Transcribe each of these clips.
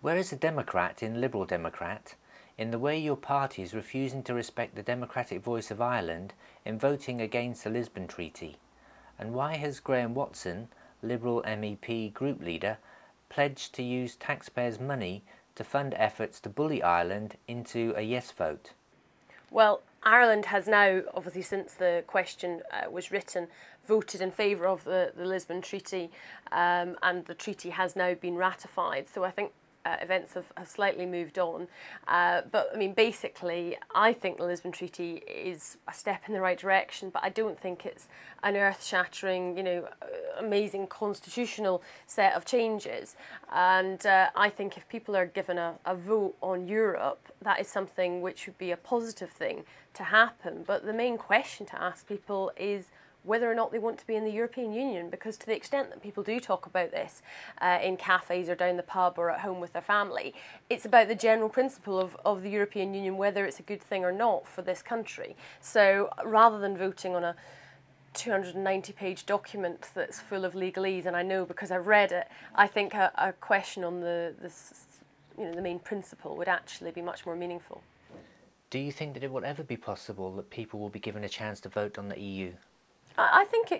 Where is the Democrat in Liberal Democrat in the way your party is refusing to respect the democratic voice of Ireland in voting against the Lisbon Treaty? And why has Graham Watson, Liberal MEP group leader, pledged to use taxpayers' money to fund efforts to bully Ireland into a yes vote? Well, Ireland has now, obviously since the question was written, voted in favour of the Lisbon Treaty, and the treaty has now been ratified. So I think events have slightly moved on. But I mean, basically, I think the Lisbon Treaty is a step in the right direction, but I don't think it's an earth-shattering, amazing constitutional set of changes. And I think if people are given a vote on Europe, that is something which would be a positive thing to happen. But the main question to ask people is whether or not they want to be in the European Union, because to the extent that people do talk about this in cafes or down the pub or at home with their family, it's about the general principle of the European Union, whether it's a good thing or not for this country. So rather than voting on a 290-page document that's full of legalese, and I know because I've read it, I think a question on the main principle would actually be much more meaningful. Do you think that it will ever be possible that people will be given a chance to vote on the EU? I think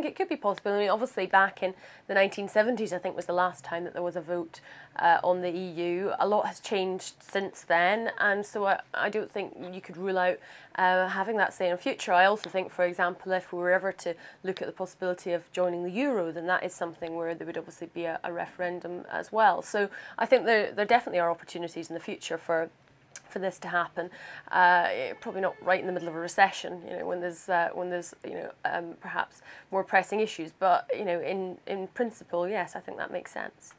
it could be possible. I mean, obviously, back in the 1970s, I think was the last time that there was a vote on the EU. A lot has changed since then, and so I don't think you could rule out having that say in the future. I also think, for example, if we were ever to look at the possibility of joining the euro, then that is something where there would obviously be a referendum as well. So I think there definitely are opportunities in the future for this to happen. Probably not right in the middle of a recession, when there's perhaps more pressing issues. But in principle, yes, I think that makes sense.